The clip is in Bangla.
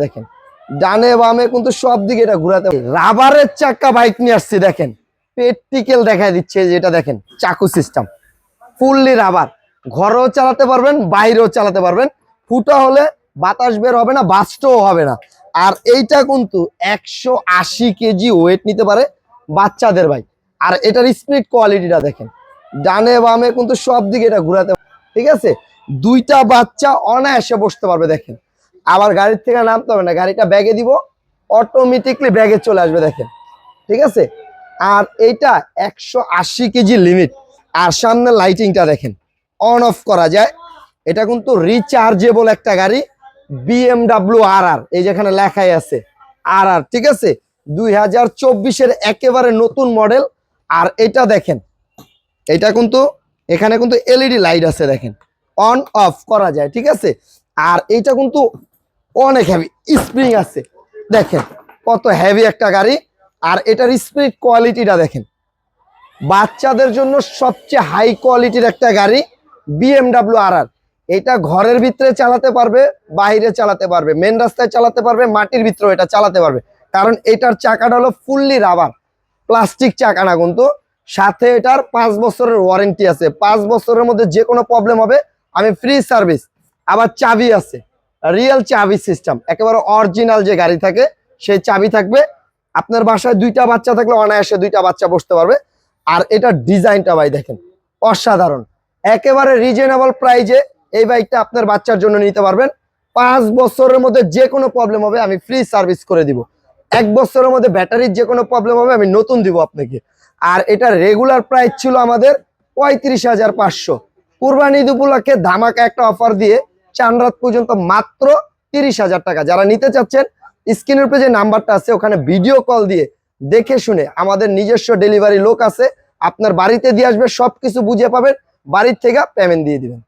দেখেন ডানে বামে কিন্তু সব দিকে এটা ঘোরাতে রাবারের চাক্কা বাইক নিয়ে আসছি। দেখেন প্র্যাকটিক্যাল দেখা দিচ্ছে, যেটা দেখেন চাকু সিস্টেম ফুললি রাবার, ঘরেও চালাতে পারবেন বাইরেও চালাতে পারবেন। ফুটা হলে বাতাস বের হবে না, বাস্টও হবে না। আর এইটা কিন্তু 180 কেজি ওয়েট নিতে পারে বাচ্চাদের বাইক। আর এটার স্পিড কোয়ালিটিটা দেখেন, ডানে বামে কিন্তু সব দিকে এটা ঘোরাতে, ঠিক আছে। দুইটা বাচ্চা অনায়াসে বসতে পারবে। দেখেন আবার গাড়ির থেকে নামতে হবে না, গাড়িটা ব্যাগে দিব, অটোমেটিকলি ব্যাগে চলে আসবে। দেখেন ঠিক আছে। আর এইটা 180 কেজি লিমিট। আর সামনে লাইটিংটা দেখেন অন অফ করা যায়। এটা কিন্তু রিচার্জেবল একটা গাড়ি, BMW RR, এই যেখানে লেখাই আছে RR, ঠিক আছে। 2024-এর একেবারে নতুন মডেল। আর এটা দেখেন, এটা কিন্তু এখানে কিন্তু এলইডি লাইট আছে, দেখেন অন অফ করা যায়, ঠিক আছে। আর এইটা কিন্তু অনেক হেভি স্প্রিং আছে, দেখেন কত হেভি একটা গাড়ি। আর এটার স্পিড কোয়ালিটিটা দেখেন, বাচ্চাদের জন্য সবচেয়ে হাই কোয়ালিটির একটা গাড়ি BMW RR। এটা ঘরের ভিতরে চালাতে পারবে, বাইরে চালাতে পারবে, মেন রাস্তায় চালাতে পারবে, মাটির ভিতরে এটা চালাতে পারবে। কারণ এটার চাকাটা হলো ফুললি রাবার, প্লাস্টিক চাকা না কিন্তু। সাথে এটার 5 বছরের ওয়ারেন্টি আছে। 5 বছরের মধ্যে যে কোনো প্রবলেম হবে আমি ফ্রি সার্ভিস। আবার চাবি আছে, রিয়েল চাবি সিস্টেম, একেবারে অরিজিনাল যে গাড়ি থাকে সেই চাবি থাকবে। আপনার বাসায় দুইটা বাচ্চা থাকলে অনায়াসে দুইটা বাচ্চা বসতে পারবে। আর এটার ডিজাইনটা ভাই দেখেন অসাধারণ, একেবারে রিজনেবল প্রাইজে এই বাইকটা আপনার বাচ্চার জন্য নিতে পারবেন। 5 বছরের মধ্যে যে কোনো প্রবলেম হবে আমি ফ্রি সার্ভিস করে দিব। 1 বছরের মধ্যে ব্যাটারির যে কোনো প্রবলেম হবে আমি নতুন দিব আপনাকে। আর এটা রেগুলার প্রাইস ছিল আমাদের 35,500। কুরবানি ঈদ উপলক্ষে ধামাকা একটা অফার দিয়ে চান রাত পর্যন্ত মাত্র 30,000 টাকা। যারা নিতে চাচ্ছেন স্ক্রিনের উপরে যে নাম্বারটা আছে ওখানে ভিডিও কল দিয়ে দেখে শুনে, আমাদের নিজস্ব ডেলিভারি লোক আছে, আপনার বাড়িতে দিয়ে আসবে, সবকিছু বুঝে পাবেন, বাড়ির থেকে পেমেন্ট দিয়ে দিবেন।